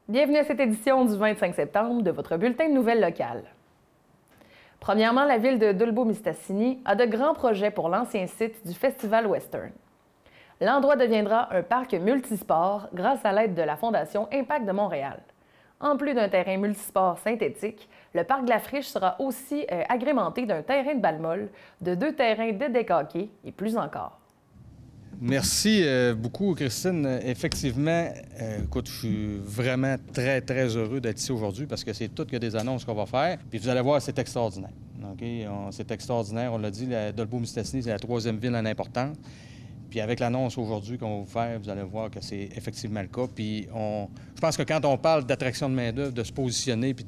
Bienvenue à cette édition du 25 septembre de votre bulletin de nouvelles locales. Premièrement, la ville de Dolbeau-Mistassini a de grands projets pour l'ancien site du Festival Western. L'endroit deviendra un parc multisport grâce à l'aide de la Fondation Impact de Montréal. En plus d'un terrain multisport synthétique, le parc de la Friche sera aussi agrémenté d'un terrain de balle molle, de 2 terrains de deck hockey et plus encore. Merci beaucoup, Christine. Effectivement, écoute, je suis vraiment très, très heureux d'être ici aujourd'hui parce que c'est toutes que des annonces qu'on va faire. Puis vous allez voir, c'est extraordinaire. Okay? C'est extraordinaire. On l'a dit, Dolbeau-Mistassini, c'est la 3e ville en importance. Puis avec l'annonce aujourd'hui qu'on va vous faire, vous allez voir que c'est effectivement le cas. Puis je pense que quand on parle d'attraction de main-d'œuvre, de se positionner, puis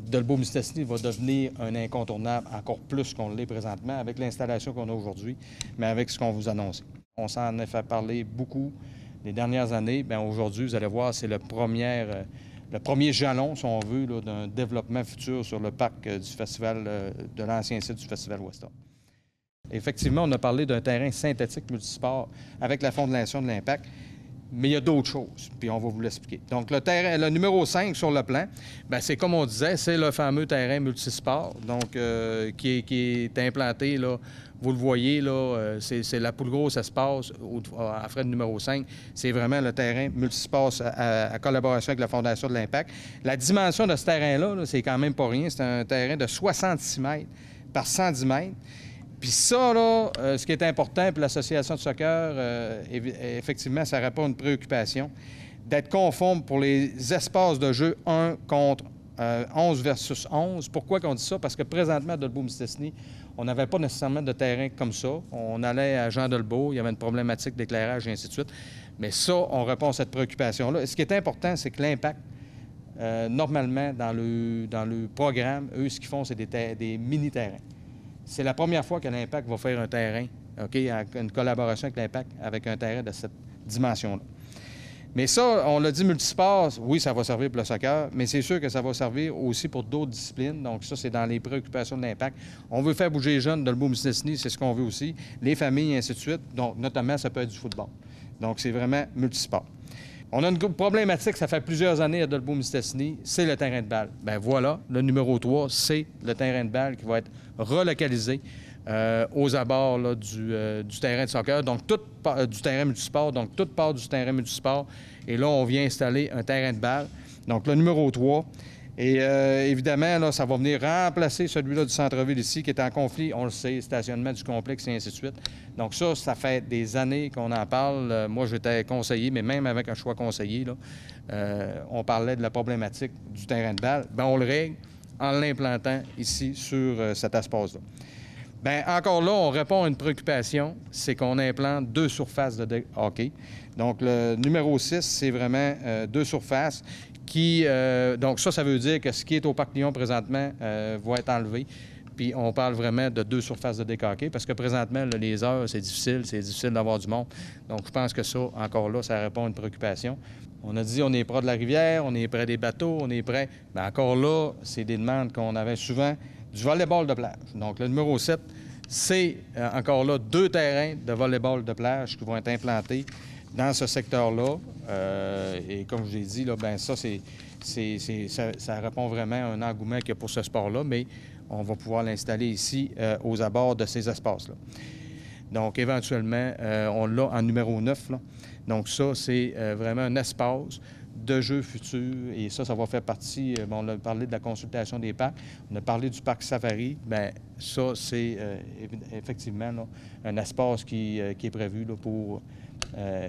Dolbeau-Mistassini va devenir un incontournable encore plus qu'on l'est présentement avec l'installation qu'on a aujourd'hui, mais avec ce qu'on vous annonce. On s'en a fait parler beaucoup les dernières années. Bien, aujourd'hui, vous allez voir, c'est le premier jalon, si on veut, d'un développement futur sur le parc du festival, de l'ancien site du Festival Western. Effectivement, on a parlé d'un terrain synthétique multisport avec la Fondation de l'Impact, mais il y a d'autres choses, puis on va vous l'expliquer. Donc, le numéro 5 sur le plan, bien, c'est comme on disait, c'est le fameux terrain multisport, donc qui est implanté, là, vous le voyez, là, c'est la plus grosse espace à Fred numéro 5. C'est vraiment le terrain multisport à collaboration avec la Fondation de l'Impact. La dimension de ce terrain-là, là, c'est quand même pas rien. C'est un terrain de 66 mètres par 110 mètres. Puis ça, là, ce qui est important pour l'Association de soccer, effectivement, ça répond à une préoccupation d'être conforme pour les espaces de jeu 1 contre 11 versus 11. Pourquoi qu'on dit ça? Parce que présentement, à Dolbeau-Mistassini, on n'avait pas nécessairement de terrain comme ça. On allait à Jean-Dolbeau, il y avait une problématique d'éclairage et ainsi de suite. Mais ça, on répond à cette préoccupation-là. Et ce qui est important, c'est que l'Impact, normalement, dans le programme, eux, ce qu'ils font, c'est des mini-terrains. C'est la première fois que l'Impact va faire un terrain, OK, une collaboration avec l'Impact, avec un terrain de cette dimension-là. Mais ça, on l'a dit, multisport, oui, ça va servir pour le soccer, mais c'est sûr que ça va servir aussi pour d'autres disciplines. Donc ça, c'est dans les préoccupations de l'Impact. On veut faire bouger les jeunes de Dolbeau-Mistassini, c'est ce qu'on veut aussi, les familles, et ainsi de suite. Donc, notamment, ça peut être du football. Donc, c'est vraiment multisport. On a une problématique, ça fait plusieurs années à Dolbeau-Mistassini, c'est le terrain de balle. Bien voilà, le numéro 3, c'est le terrain de balle qui va être relocalisé aux abords là, du terrain de soccer, donc du terrain multisport, donc toute part du terrain multisport. Et là, on vient installer un terrain de balle, donc le numéro 3. Et évidemment, là, ça va venir remplacer celui-là du centre-ville ici, qui est en conflit, on le sait, stationnement du complexe et ainsi de suite. Donc ça fait des années qu'on en parle. Moi, j'étais conseiller, mais même avec un choix conseiller, là, on parlait de la problématique du terrain de balle. Bien, on le règle en l'implantant ici sur cet espace-là. Bien, encore là, on répond à une préoccupation, c'est qu'on implante 2 surfaces de hockey. Donc, le numéro 6, c'est vraiment 2 surfaces qui... donc, ça veut dire que ce qui est au Parc Lyon présentement va être enlevé. Puis, on parle vraiment de 2 surfaces de deck hockey parce que présentement, là, les heures, c'est difficile d'avoir du monde. Donc, je pense que ça, encore là, ça répond à une préoccupation. On a dit, on est près de la rivière, on est près des bateaux, on est près... Bien, encore là, c'est des demandes qu'on avait souvent. Du volleyball de plage. Donc, le numéro 7, c'est encore là 2 terrains de volleyball de plage qui vont être implantés dans ce secteur-là. Et comme je l'ai dit, là, bien, ça répond vraiment à un engouement qu'il y a pour ce sport-là, mais on va pouvoir l'installer ici aux abords de ces espaces-là. Donc, éventuellement, on l'a en numéro 9. Là. Donc, ça, c'est vraiment un espace de jeux futurs. Et ça va faire partie... on a parlé de la consultation des parcs. On a parlé du parc Safari. Bien, ça, c'est effectivement là, un espace qui est prévu là, pour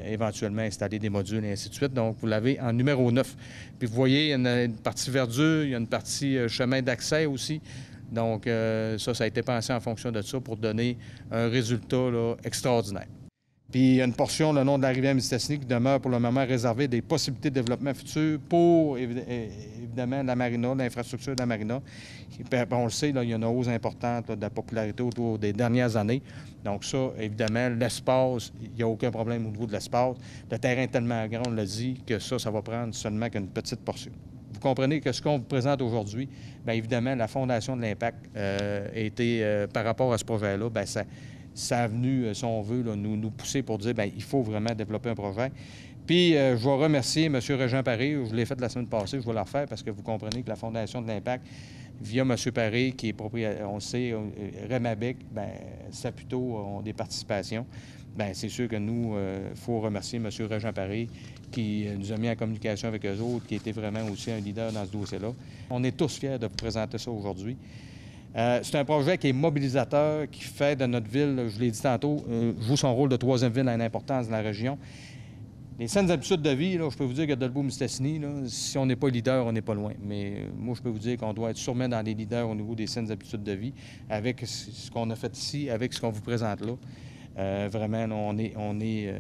éventuellement installer des modules et ainsi de suite. Donc, vous l'avez en numéro 9. Puis, vous voyez, il y a une partie verdure, il y a une partie chemin d'accès aussi. Donc, ça a été pensé en fonction de ça pour donner un résultat là, extraordinaire. Puis il y a une portion le long de la rivière Mistassini qui demeure pour le moment réservée des possibilités de développement futur pour, évidemment, la marina, l'infrastructure de la marina. On le sait, là, il y a une hausse importante là, de la popularité autour des dernières années. Donc ça, évidemment, l'espace, il n'y a aucun problème au niveau de l'espace. Le terrain est tellement grand, on l'a dit, que ça va prendre seulement qu'une petite portion. Vous comprenez que ce qu'on vous présente aujourd'hui, bien évidemment, la Fondation de l'Impact a été, par rapport à ce projet-là, bien ça a venu, si on veut, là, nous pousser pour dire bien il faut vraiment développer un projet. Puis, je vais remercier M. Régent Paré. Je l'ai fait la semaine passée, je vais le refaire parce que vous comprenez que la Fondation de l'Impact, via M. Paré, qui est propriétaire, on le sait, Remabec, bien, Saputo ont des participations. Bien, c'est sûr que nous, il faut remercier M. Régent Paré qui nous a mis en communication avec eux autres, qui était vraiment aussi un leader dans ce dossier-là. On est tous fiers de vous présenter ça aujourd'hui. C'est un projet qui est mobilisateur, qui fait de notre ville, je l'ai dit tantôt, joue son rôle de troisième ville en importance dans la région. Les saines habitudes de vie, là, je peux vous dire que Dolbeau-Mistassini, si on n'est pas leader, on n'est pas loin. Mais moi, je peux vous dire qu'on doit être sûrement dans les leaders au niveau des saines habitudes de vie, avec ce qu'on a fait ici, avec ce qu'on vous présente là. Vraiment, on est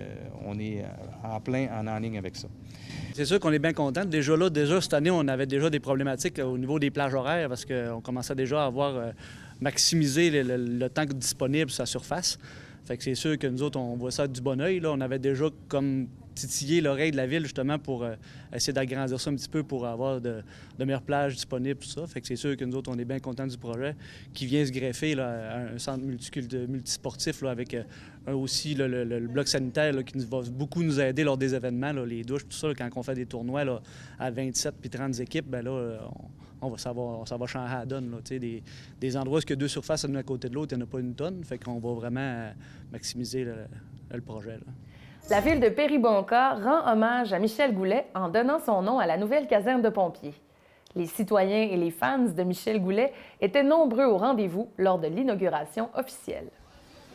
en plein en ligne avec ça. C'est sûr qu'on est bien content. Déjà cette année, on avait déjà des problématiques au niveau des plages horaires parce qu'on commençait déjà à avoir maximisé le temps disponible sur la surface. Fait que c'est sûr que nous autres, on voit ça du bon oeil. On avait déjà comme titillé l'oreille de la ville justement pour essayer d'agrandir ça un petit peu pour avoir de meilleures plages disponibles, tout ça. Fait que c'est sûr que nous autres, on est bien contents du projet qui vient se greffer là, à un centre multisportif là, avec aussi le bloc sanitaire là, qui va beaucoup nous aider lors des événements, là, les douches, tout ça. Là, quand on fait des tournois là, à 27 puis 30 équipes, bien là, ça va changer la donne. Là, des endroits où il y a deux surfaces l'une à côté de l'autre, il n'y en a pas une tonne. Fait qu'on va vraiment maximiser le projet. Là. La ville de Péribonka rend hommage à Michel Goulet en donnant son nom à la nouvelle caserne de pompiers. Les citoyens et les fans de Michel Goulet étaient nombreux au rendez-vous lors de l'inauguration officielle.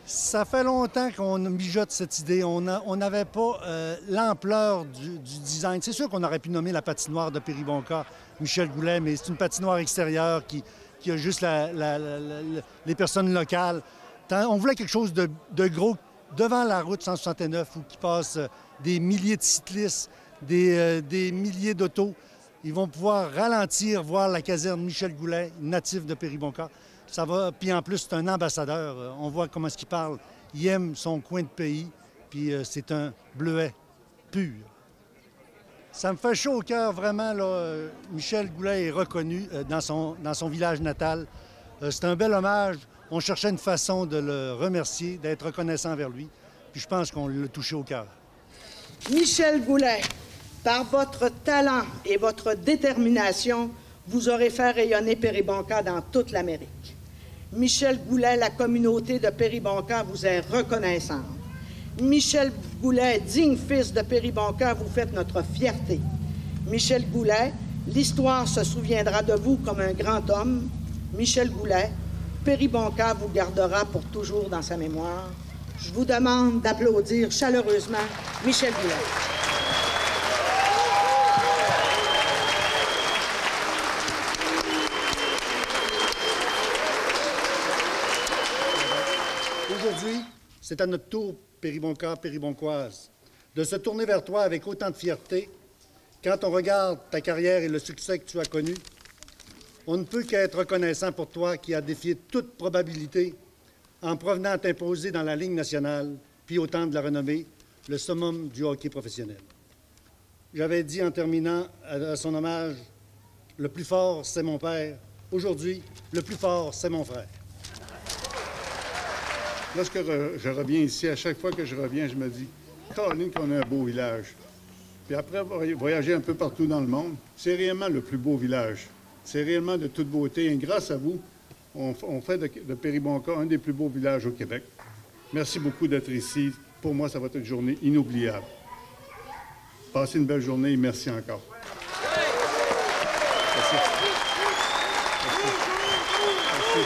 Ça fait longtemps qu'on mijote cette idée. On n'avait pas l'ampleur du design. C'est sûr qu'on aurait pu nommer la patinoire de Péribonka Michel Goulet, mais c'est une patinoire extérieure qui a juste les personnes locales. On voulait quelque chose de gros devant la route 169 où qui passe des milliers de cyclistes, des milliers d'autos. Ils vont pouvoir ralentir, voir la caserne Michel Goulet, natif de Péribonka. Ça va, puis en plus, c'est un ambassadeur. On voit comment est-ce qu'il parle. Il aime son coin de pays, puis c'est un bleuet pur. Ça me fait chaud au cœur, vraiment. Là, Michel Goulet est reconnu dans son village natal. C'est un bel hommage. On cherchait une façon de le remercier, d'être reconnaissant envers lui. Puis je pense qu'on l'a touché au cœur. Michel Goulet, par votre talent et votre détermination, vous aurez fait rayonner Péribonka dans toute l'Amérique. Michel Goulet, la communauté de Péribonka vous est reconnaissante. Michel Goulet, digne fils de Péribonka, vous faites notre fierté. Michel Goulet, l'histoire se souviendra de vous comme un grand homme. Michel Goulet, Péribonka vous gardera pour toujours dans sa mémoire. Je vous demande d'applaudir chaleureusement Michel Goulet. Aujourd'hui, c'est à notre tour, Péribonka, Péribonkoise, de se tourner vers toi avec autant de fierté. Quand on regarde ta carrière et le succès que tu as connu, on ne peut qu'être reconnaissant pour toi qui as défié toute probabilité en provenant t'imposer dans la Ligue nationale, puis au temps de la renommée, le summum du hockey professionnel. J'avais dit en terminant à son hommage, le plus fort, c'est mon père. Aujourd'hui, le plus fort, c'est mon frère. Lorsque je reviens ici, à chaque fois que je reviens, je me dis, Caroline, qu'on a un beau village. Puis après voyager un peu partout dans le monde, c'est réellement le plus beau village. C'est réellement de toute beauté. Et grâce à vous, on fait de Péribonka un des plus beaux villages au Québec. Merci beaucoup d'être ici. Pour moi, ça va être une journée inoubliable. Passez une belle journée et merci encore. Merci. Merci.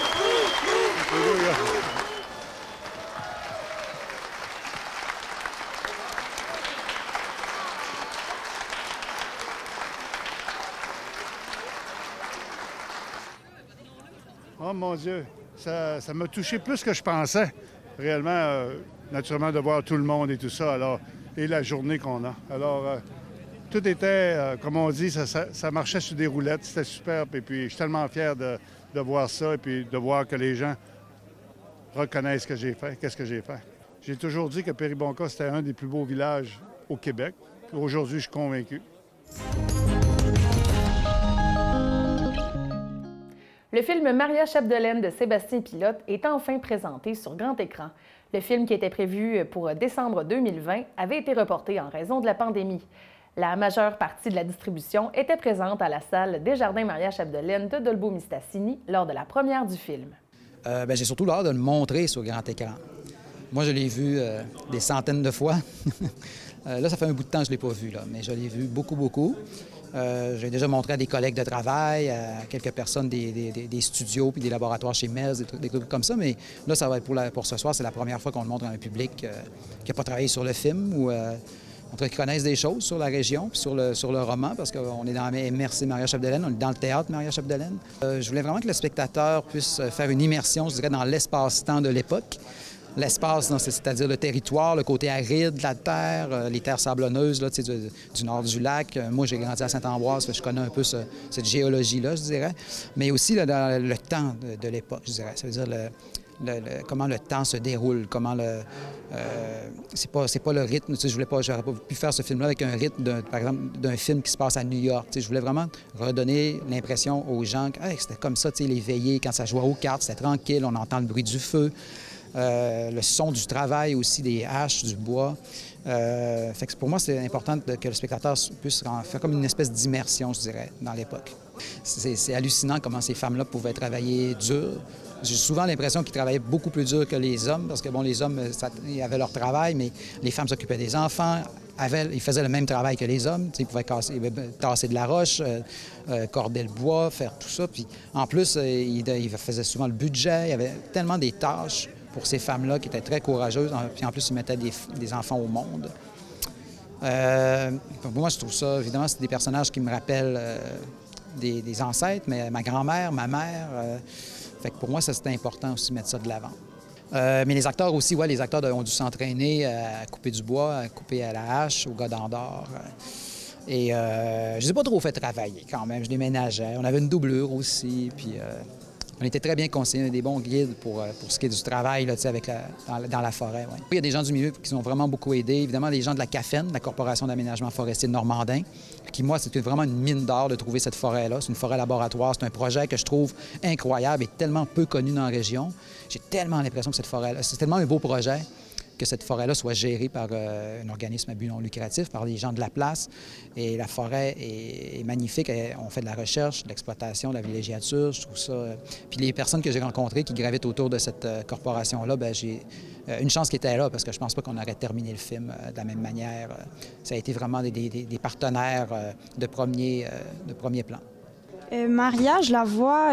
Oh mon Dieu, ça m'a touché plus que je pensais. Réellement, naturellement, de voir tout le monde et tout ça, alors, et la journée qu'on a. Alors, tout était, comme on dit, ça marchait sur des roulettes, c'était superbe. Et puis, je suis tellement fier de voir ça et puis de voir que les gens reconnaissent ce que j'ai fait, qu'est-ce que j'ai fait. J'ai toujours dit que Péribonka, c'était un des plus beaux villages au Québec. Aujourd'hui, je suis convaincu. Le film Maria Chapdelaine de Sébastien Pilote est enfin présenté sur grand écran. Le film, qui était prévu pour décembre 2020, avait été reporté en raison de la pandémie. La majeure partie de la distribution était présente à la salle Desjardins Maria Chapdelaine de Dolbeau-Mistassini lors de la première du film. J'ai surtout l'hâte de le montrer sur grand écran. Moi, je l'ai vu des centaines de fois. Là, ça fait un bout de temps que je ne l'ai pas vu, là, mais je l'ai vu beaucoup, beaucoup. J'ai déjà montré à des collègues de travail, à quelques personnes des studios puis des laboratoires chez MES, des trucs comme ça. Mais là, ça va être pour ce soir. C'est la première fois qu'on le montre à un public qui n'a pas travaillé sur le film ou qui connaissent des choses sur la région puis sur le roman, parce qu'on est dans MRC Maria Chapdelaine, on est dans le théâtre Maria Chapdelaine. Je voulais vraiment que le spectateur puisse faire une immersion, je dirais, dans l'espace-temps de l'époque. L'espace, c'est-à-dire le territoire, le côté aride de la terre, les terres sablonneuses là, du nord du lac. Moi, j'ai grandi à Saint-Ambroise, je connais un peu cette géologie-là, je dirais. Mais aussi là, dans le temps de l'époque, je dirais. Ça veut dire comment le temps se déroule, comment c'est pas le rythme. J'aurais pas pu faire ce film-là avec un rythme, par exemple, d'un film qui se passe à New York. Je voulais vraiment redonner l'impression aux gens que c'était comme ça, les veillées, quand ça jouait aux cartes, c'était tranquille, on entend le bruit du feu. Le son du travail aussi, des haches, du bois. Fait que pour moi, c'est important que le spectateur puisse faire comme une espèce d'immersion, je dirais, dans l'époque. C'est hallucinant comment ces femmes-là pouvaient travailler dur. J'ai souvent l'impression qu'ils travaillaient beaucoup plus dur que les hommes, parce que, bon, les hommes, ils avaient leur travail, mais les femmes s'occupaient des enfants, ils faisaient le même travail que les hommes. Ils pouvaient tasser de la roche, corder le bois, faire tout ça. Puis, en plus, ils faisaient souvent le budget. Il y avait tellement des tâches pour ces femmes-là qui étaient très courageuses. Puis en plus, ils mettaient des enfants au monde. Pour moi, je trouve ça, évidemment, c'est des personnages qui me rappellent des ancêtres, mais ma grand-mère, ma mère. Fait que pour moi, c'était important aussi de mettre ça de l'avant. Mais les acteurs aussi, les acteurs ont dû s'entraîner à couper du bois, à couper à la hache, au godin d'or. Et je les ai pas trop fait travailler quand même. Je les ménageais. On avait une doublure aussi, puis on était très bien conseillés, des bons guides pour ce qui est du travail là, dans la forêt. Ouais. Il y a des gens du milieu qui nous ont vraiment beaucoup aidés. Évidemment, les gens de la CAFEN, la Corporation d'aménagement forestier de Normandin, qui, moi, c'était vraiment une mine d'or de trouver cette forêt-là. C'est une forêt laboratoire. C'est un projet que je trouve incroyable et tellement peu connu dans la région. J'ai tellement l'impression que cette forêt-là, c'est tellement un beau projet que cette forêt-là soit gérée par un organisme à but non lucratif, par les gens de la place. Et la forêt est magnifique. On fait de la recherche, de l'exploitation, de la villégiature. Je trouve ça... Puis les personnes que j'ai rencontrées qui gravitent autour de cette corporation-là, j'ai une chance qu'ils étaient là, parce que je pense pas qu'on aurait terminé le film de la même manière. Ça a été vraiment des partenaires de premier plan. Maria, je la vois...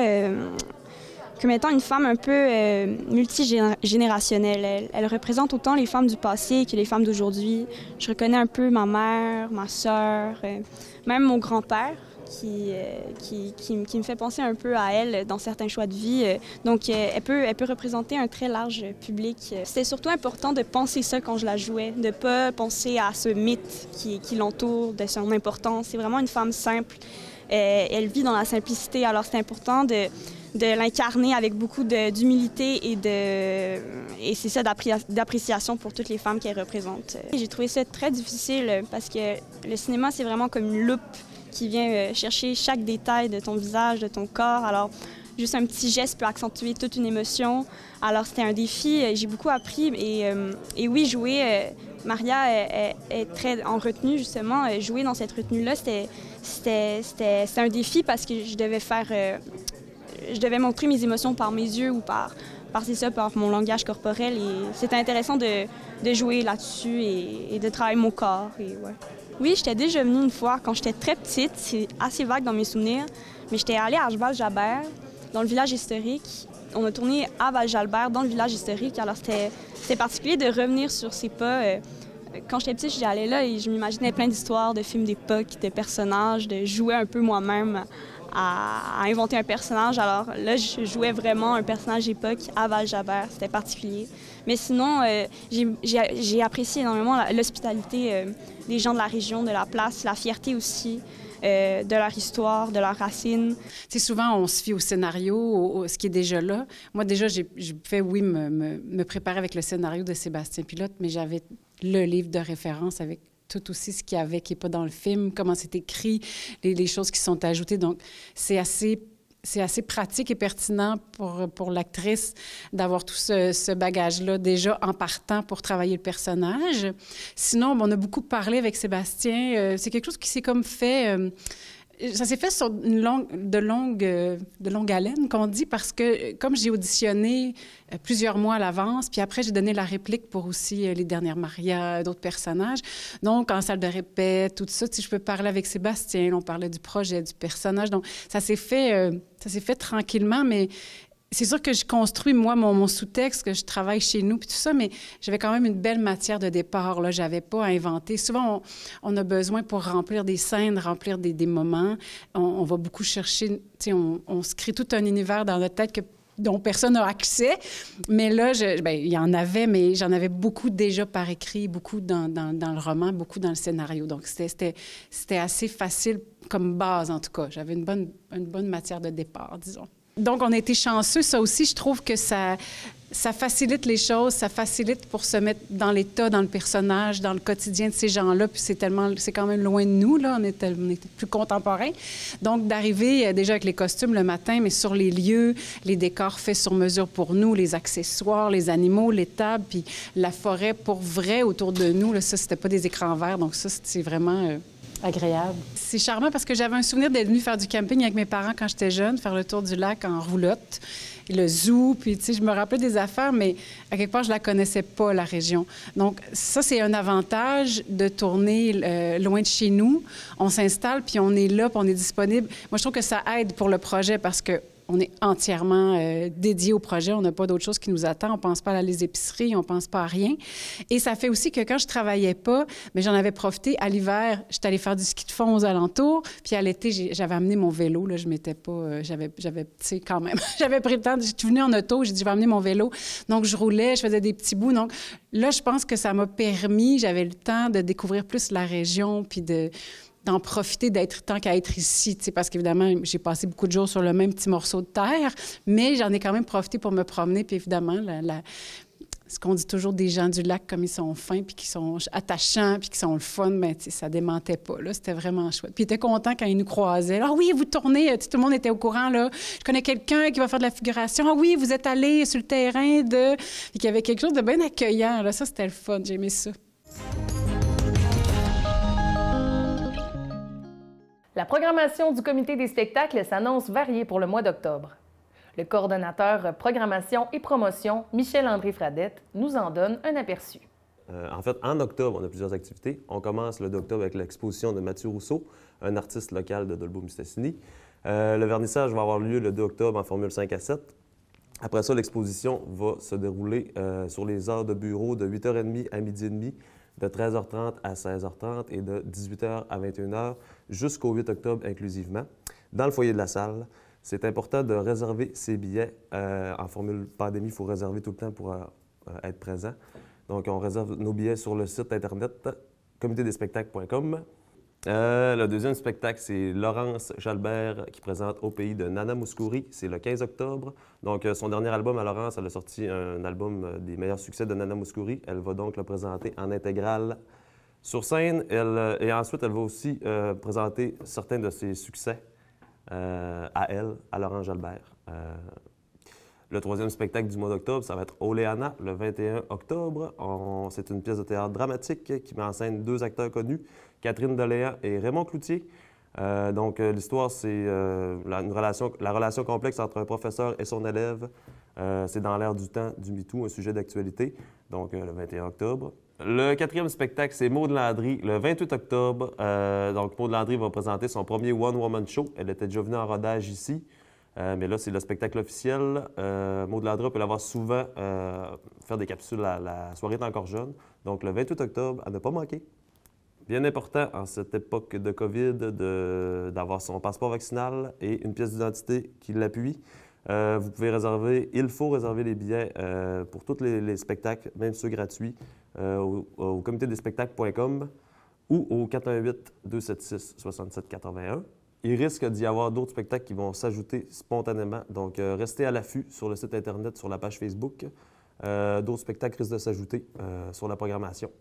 comme étant une femme un peu multigénérationnelle. Elle représente autant les femmes du passé que les femmes d'aujourd'hui. Je reconnais un peu ma mère, ma sœur, même mon grand-père qui me fait penser un peu à elle dans certains choix de vie. Donc, elle peut représenter un très large public. C'était surtout important de penser ça quand je la jouais, de ne pas penser à ce mythe qui l'entoure, de son importance. C'est vraiment une femme simple. Elle vit dans la simplicité, alors c'est important de l'incarner avec beaucoup d'humilité et c'est ça, d'appréciation pour toutes les femmes qu'elle représente. J'ai trouvé ça très difficile parce que le cinéma, c'est vraiment comme une loupe qui vient chercher chaque détail de ton visage, de ton corps. Alors, juste un petit geste peut accentuer toute une émotion. Alors, c'était un défi. J'ai beaucoup appris et oui, jouer... Maria est très en retenue, justement. Jouer dans cette retenue-là, c'était un défi parce que je devais montrer mes émotions par mes yeux ou par mon langage corporel. Et c'était intéressant de jouer là-dessus et de travailler mon corps. Oui, j'étais déjà venue une fois quand j'étais très petite. C'est assez vague dans mes souvenirs. Mais j'étais allée à Val-Jalbert, dans le village historique. On a tourné à Val-Jalbert, dans le village historique. Alors, c'était particulier de revenir sur ces pas. Quand j'étais petite, j'y allais là et je m'imaginais plein d'histoires, de films d'époque, de personnages, de jouer un peu moi-même à inventer un personnage. Alors là, je jouais vraiment un personnage d'époque à Val-Jalbert. C'était particulier. Mais sinon, j'ai apprécié énormément l'hospitalité des gens de la région, de la place, la fierté aussi. De leur histoire, de leurs racines. Tu sais, souvent, on se fie au scénario, ce qui est déjà là. Moi, déjà, j'ai fait, oui, me préparer avec le scénario de Sébastien Pilote, mais j'avais le livre de référence avec tout aussi ce qu'il y avait qui n'est pas dans le film, comment c'est écrit, les choses qui sont ajoutées. Donc, c'est assez c'est assez pratique et pertinent pour l'actrice d'avoir tout ce bagage-là déjà en partant pour travailler le personnage. Sinon, on a beaucoup parlé avec Sébastien. C'est quelque chose qui s'est comme fait... ça s'est fait sur de longue haleine, qu'on dit, parce que comme j'ai auditionné plusieurs mois à l'avance, puis après, j'ai donné la réplique pour aussi Les Dernières Marias, d'autres personnages. Donc, en salle de répète, tout ça, je peux parler avec Sébastien, on parlait du projet, du personnage. Donc, ça s'est fait tranquillement, mais c'est sûr que je construis, moi, mon sous-texte, que je travaille chez nous, puis tout ça, mais j'avais quand même une belle matière de départ, là. J'avais pas à inventer. Souvent, on a besoin pour remplir des scènes, remplir des moments. On va beaucoup chercher, tu sais, on se crée tout un univers dans notre tête dont personne n'a accès. Mais là, il y en avait, mais j'en avais beaucoup déjà par écrit, beaucoup dans le roman, beaucoup dans le scénario. Donc, c'était assez facile comme base, en tout cas. J'avais une bonne matière de départ, disons. Donc, on a été chanceux. Ça aussi, je trouve que ça facilite les choses, ça facilite pour se mettre dans l'état, dans le personnage, dans le quotidien de ces gens-là. Puis c'est quand même loin de nous, là. On était plus contemporains. Donc, d'arriver déjà avec les costumes le matin, mais sur les lieux, les décors faits sur mesure pour nous, les accessoires, les animaux, les tables, puis la forêt pour vrai autour de nous. Là, ça, c'était pas des écrans verts. Donc, ça, c'est vraiment... agréable. C'est charmant parce que j'avais un souvenir d'être venue faire du camping avec mes parents quand j'étais jeune, faire le tour du lac en roulotte, le zoo, puis tu sais, je me rappelais des affaires, mais à quelque part, je la connaissais pas, la région. Donc, ça, c'est un avantage de tourner loin de chez nous. On s'installe, puis on est là, puis on est disponible. Moi, je trouve que ça aide pour le projet parce que on est entièrement dédié au projet. On n'a pas d'autre chose qui nous attend. On ne pense pas à les épiceries, on ne pense pas à rien. Et ça fait aussi que quand je ne travaillais pas, mais j'en avais profité. À l'hiver, j'étais allée faire du ski de fond aux alentours. Puis à l'été, j'avais amené mon vélo. Là, je m'étais pas... j'avais tu sais, quand même, j'avais pris le temps. Je suis venue en auto. J'ai dit, je vais amener mon vélo. Donc, je roulais, je faisais des petits bouts. Donc, là, je pense que ça m'a permis, j'avais le temps de découvrir plus la région, puis d'en profiter tant qu'à être ici, tu sais, parce qu'évidemment, j'ai passé beaucoup de jours sur le même petit morceau de terre, mais j'en ai quand même profité pour me promener, puis évidemment, ce qu'on dit toujours des gens du lac, comme ils sont fins, puis qui sont attachants, puis qui sont le fun, bien, tu sais, ça démentait pas, là, c'était vraiment chouette. Puis ils étaient contents quand ils nous croisaient. « Ah oui, vous tournez! » Tout le monde était au courant, là. « Je connais quelqu'un qui va faire de la figuration. Ah oui, vous êtes allé sur le terrain de... » Puis qu'il y avait quelque chose de bien accueillant, là. Ça, c'était le fun, j'ai aimé ça. La programmation du comité des spectacles s'annonce variée pour le mois d'octobre. Le coordonnateur programmation et promotion, Michel-André Fradette, nous en donne un aperçu. En fait, en octobre, on a plusieurs activités. On commence le 2 octobre avec l'exposition de Mathieu Rousseau, un artiste local de Dolbeau-Mistassini. Le vernissage va avoir lieu le 2 octobre en formule 5 à 7. Après ça, l'exposition va se dérouler sur les heures de bureau de 8h30 à 12h30, de 13h30 à 16h30 et de 18h à 21h jusqu'au 8 octobre inclusivement, dans le foyer de la salle. C'est important de réserver ses billets. En formule pandémie, il faut réserver tout le temps pour être présent. Donc, on réserve nos billets sur le site Internet comitédespectacles.com. Le deuxième spectacle, c'est Laurence Jalbert qui présente Au pays de Nana Mouskouri. C'est le 15 octobre. Donc, son dernier album à Laurence, elle a sorti un album des meilleurs succès de Nana Mouskouri. Elle va donc le présenter en intégrale sur scène. Et ensuite, elle va aussi présenter certains de ses succès à Laurence Jalbert. Le troisième spectacle du mois d'octobre, ça va être Oléana, le 21 octobre. C'est une pièce de théâtre dramatique qui met en scène 2 acteurs connus, Catherine Deléa et Raymond Cloutier. Donc, l'histoire, c'est la relation complexe entre un professeur et son élève. C'est dans l'air du temps du MeToo, un sujet d'actualité, donc le 21 octobre. Le quatrième spectacle, c'est Maude Landry, le 28 octobre. Donc, Maude Landry va présenter son premier One-Woman Show. Elle était déjà venue en rodage ici. Mais là, c'est le spectacle officiel. Maude Landry peut l'avoir souvent faire des capsules. La soirée est encore jeune. Donc, le 28 octobre, à ne pas manquer. Bien important en cette époque de COVID d'avoir son passeport vaccinal et une pièce d'identité qui l'appuie. Vous pouvez réserver, il faut réserver les billets pour tous les spectacles, même ceux gratuits, au comitédespectacles.com ou au 418-276-6781. Il risque d'y avoir d'autres spectacles qui vont s'ajouter spontanément. Donc, restez à l'affût sur le site Internet, sur la page Facebook. D'autres spectacles risquent de s'ajouter sur la programmation.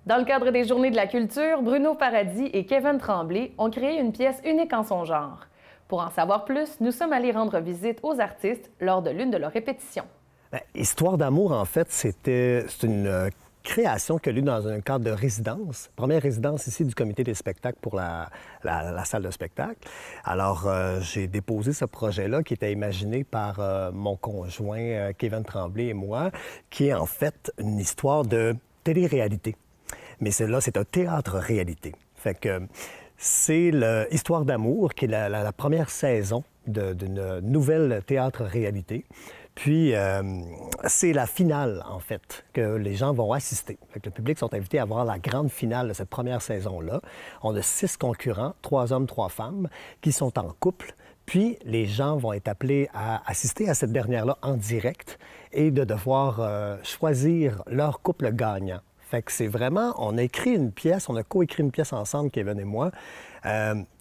Dans le cadre des Journées de la culture, Bruno Paradis et Kevin Tremblay ont créé une pièce unique en son genre. Pour en savoir plus, nous sommes allés rendre visite aux artistes lors de l'une de leurs répétitions. Histoire d'amour, en fait, c'est une création qui a lieu dans un cadre de résidence. Première résidence ici du comité des spectacles pour la salle de spectacle. Alors, j'ai déposé ce projet-là qui était imaginé par mon conjoint Kevin Tremblay et moi, qui est en fait une histoire de télé-réalité. Mais c'est un théâtre-réalité. Fait que c'est Histoire d'amour, qui est la première saison d'une nouvelle théâtre-réalité. Puis, c'est la finale, en fait, que les gens vont assister. Fait que le public sont invités à voir la grande finale de cette première saison-là. On a 6 concurrents, 3 hommes, 3 femmes, qui sont en couple. Puis, les gens vont être appelés à assister à cette dernière-là en direct et de devoir choisir leur couple gagnant. Fait que c'est vraiment, on a écrit une pièce, on a coécrit une pièce ensemble, Kevin et moi,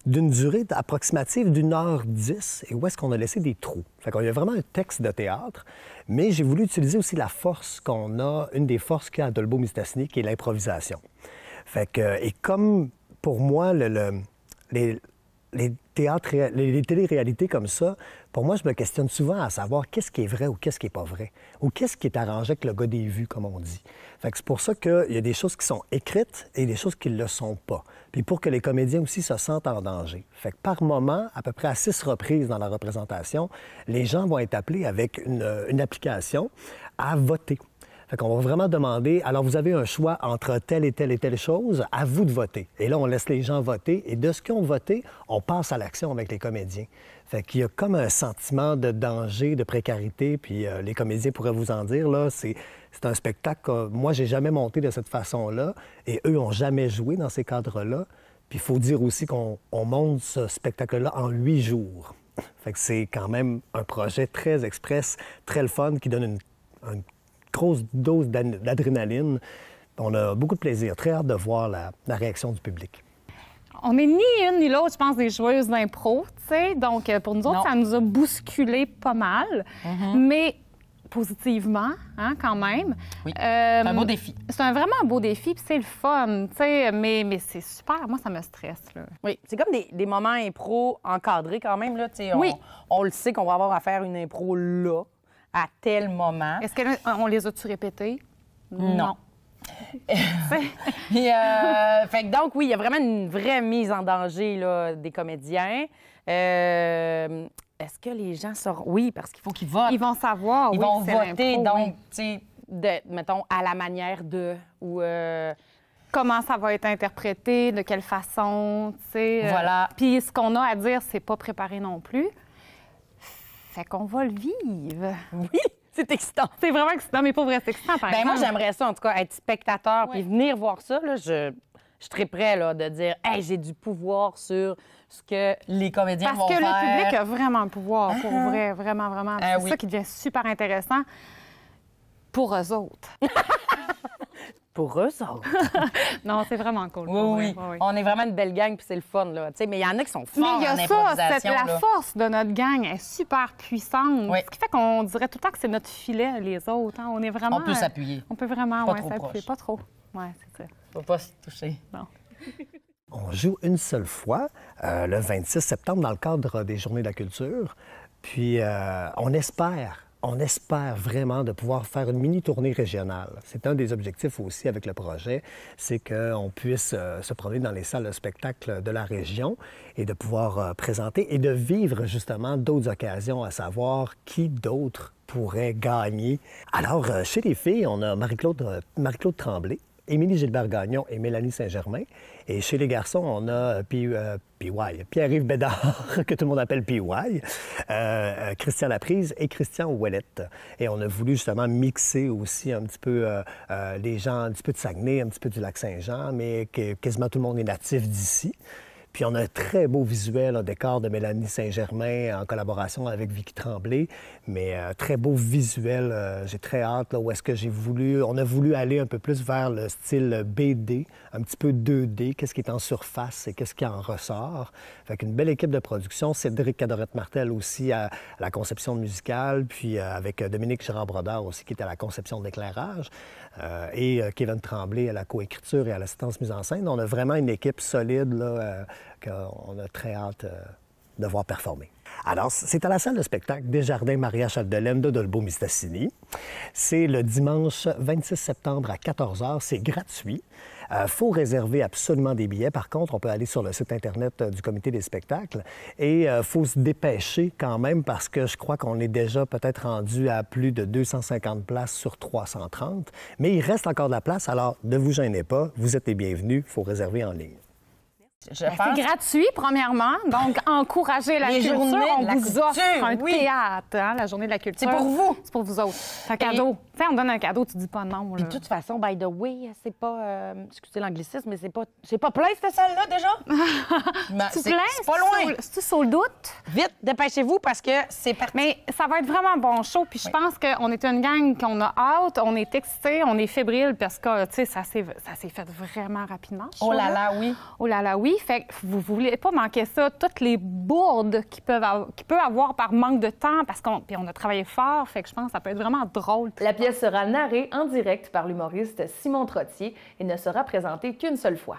d'une durée approximative d'1h10, et où est-ce qu'on a laissé des trous. Fait qu'on y a vraiment un texte de théâtre, mais j'ai voulu utiliser aussi la force qu'on a, une des forces qu'il y a à Dolbeau-Mistassini, qui est l'improvisation. Fait que, et comme pour moi, les télé-réalités comme ça, pour moi, je me questionne souvent à savoir qu'est-ce qui est vrai ou qu'est-ce qui n'est pas vrai, ou qu'est-ce qui est arrangé avec le gars des vues, comme on dit. Fait que c'est pour ça qu'il y a des choses qui sont écrites et des choses qui ne le sont pas. Puis pour que les comédiens aussi se sentent en danger. Fait que par moment, à peu près à 6 reprises dans la représentation, les gens vont être appelés avec une application à voter. Fait qu'on va vraiment demander, alors vous avez un choix entre telle et telle chose, à vous de voter. Et là, on laisse les gens voter, et de ce qu'ils ont voté, on passe à l'action avec les comédiens. Fait qu'il y a comme un sentiment de danger, de précarité, puis les comédiens pourraient vous en dire, là, c'est un spectacle que moi, j'ai jamais monté de cette façon-là, et eux ont jamais joué dans ces cadres-là. Puis il faut dire aussi qu'on monte ce spectacle-là en 8 jours. Fait que c'est quand même un projet très express, très le fun, qui donne une grosse dose d'adrénaline. On a beaucoup de plaisir. Très hâte de voir la réaction du public. On n'est ni une ni l'autre, je pense, des joueuses d'impro, tu sais. Donc, pour nous autres, ça nous a bousculé pas mal, mais positivement, hein, quand même. Oui, c'est un beau défi. C'est vraiment un beau défi, puis c'est le fun, tu sais, mais c'est super. Moi, ça me stresse, là. Oui, c'est comme des moments impro encadrés quand même, là, tu sais. Oui. On le sait qu'on va avoir à faire une impro là, à tel moment. Est-ce qu'on les a-tu répétés? Non. Fait que donc, oui, il y a vraiment une vraie mise en danger là, des comédiens. Est-ce que les gens sauront? Oui, parce qu'il faut qu'ils votent. Ils vont savoir, Ils oui, vont c'est voter, l'impro, donc, tu sais, mettons, à la manière de... ou comment ça va être interprété, de quelle façon, tu sais. Voilà. Puis ce qu'on a à dire, c'est pas préparé non plus. Fait qu'on va le vivre. Oui, c'est excitant. C'est vraiment excitant, mais pas vrai, c'est excitant, par exemple. Moi, j'aimerais ça, en tout cas, être spectateur puis venir voir ça. Là, je serais prêt là, de dire « Hey, j'ai du pouvoir sur ce que les comédiens vont faire. » Parce que le public a vraiment le pouvoir, pour vrai, vraiment, vraiment. C'est ça qui devient super intéressant pour eux autres. Pour eux autres. Non, c'est vraiment cool. Oui. On est vraiment une belle gang, puis c'est le fun, là. Mais il y en a qui sont forts en improvisation. La force de notre gang est super puissante. Ce qui fait qu'on dirait tout le temps que c'est notre filet, les autres. Hein. On est vraiment... On peut s'appuyer. On peut vraiment s'appuyer. Proche. Pas trop. Oui, c'est ça. On ne peut pas se toucher. Non. On joue une seule fois, le 26 septembre, dans le cadre des Journées de la culture. Puis on espère vraiment de pouvoir faire une mini-tournée régionale. C'est un des objectifs aussi avec le projet, c'est qu'on puisse se promener dans les salles de spectacle de la région et de pouvoir présenter et de vivre justement d'autres occasions, à savoir qui d'autre pourrait gagner. Alors, chez les filles, on a Marie-Claude Tremblay, Émilie Gilbert-Gagnon et Mélanie Saint-Germain. Et chez les garçons, on a Pierre-Yves Bédard, que tout le monde appelle PY, Christian Laprise et Christian Ouellette. Et on a voulu justement mixer aussi un petit peu les gens, un petit peu de Saguenay, un petit peu du Lac-Saint-Jean, mais que quasiment tout le monde est natif d'ici. Puis on a un très beau visuel, un décor de Mélanie Saint-Germain en collaboration avec Vicky Tremblay, mais très beau visuel. J'ai très hâte, là, où est-ce que on a voulu aller un peu plus vers le style BD, un petit peu 2D, qu'est-ce qui est en surface et qu'est-ce qui en ressort. Fait qu'une belle équipe de production. Cédric Cadorette-Martel aussi à la conception musicale, puis avec Dominique Girard-Brodeur aussi qui est à la conception de l'éclairage, et Kevin Tremblay à la coécriture et à l'assistance mise en scène. On a vraiment une équipe solide là, qu'on a très hâte de voir performer. Alors, c'est à la salle de spectacle Desjardins Maria Chapdelaine de Dolbeau-Mistassini. C'est le dimanche 26 septembre à 14h. C'est gratuit. Faut réserver absolument des billets. Par contre, on peut aller sur le site Internet du Comité des spectacles et faut se dépêcher quand même parce que je crois qu'on est déjà peut-être rendu à plus de 250 places sur 330. Mais il reste encore de la place, alors ne vous gênez pas. Vous êtes les bienvenus. Il faut réserver en ligne. C'est gratuit, premièrement. Donc, encouragez la culture. On vous offre un théâtre, hein, la Journée de la culture. C'est pour vous. C'est pour vous autres. C'est un cadeau. Tu sais, on donne un cadeau, tu dis pas non. Puis de toute façon, by the way, c'est pas... excusez l'anglicisme, mais c'est pas plein, cette salle-là, déjà? C'est plein? C'est pas loin. C'est-tu sur le doute? Vite, dépêchez-vous, parce que c'est parti. Mais ça va être vraiment un bon show. Puis je pense qu'on est une gang qu'on a hâte, on est excités, on est fébrile parce que, tu sais, ça s'est fait vraiment rapidement. Oh là là, oui. Oh là là, oui. Fait que vous ne voulez pas manquer ça, toutes les bourdes qu'il peut avoir par manque de temps, parce qu'on a travaillé fort, fait que je pense que ça peut être vraiment drôle. La pièce sera narrée en direct par l'humoriste Simon Trottier et ne sera présentée qu'une seule fois.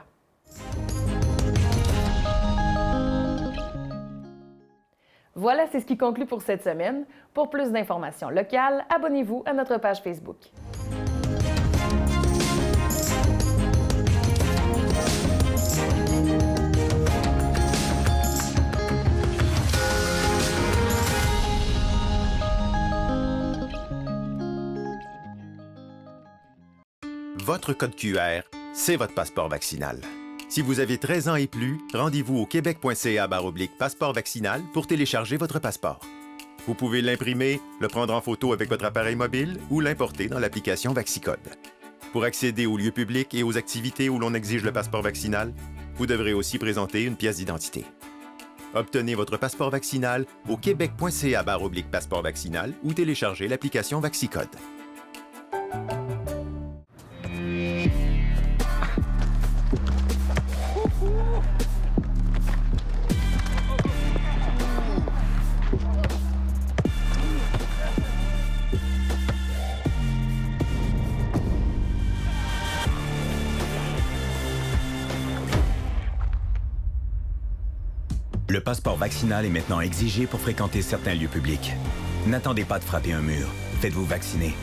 Voilà, c'est ce qui conclut pour cette semaine. Pour plus d'informations locales, abonnez-vous à notre page Facebook. Votre code QR, c'est votre passeport vaccinal. Si vous avez 13 ans et plus, rendez-vous au québec.ca/passeport vaccinal pour télécharger votre passeport. Vous pouvez l'imprimer, le prendre en photo avec votre appareil mobile ou l'importer dans l'application VaxiCode. Pour accéder aux lieux publics et aux activités où l'on exige le passeport vaccinal, vous devrez aussi présenter une pièce d'identité. Obtenez votre passeport vaccinal au québec.ca/passeport vaccinal ou téléchargez l'application VaxiCode. Le passeport vaccinal est maintenant exigé pour fréquenter certains lieux publics. N'attendez pas de frapper un mur. Faites-vous vacciner.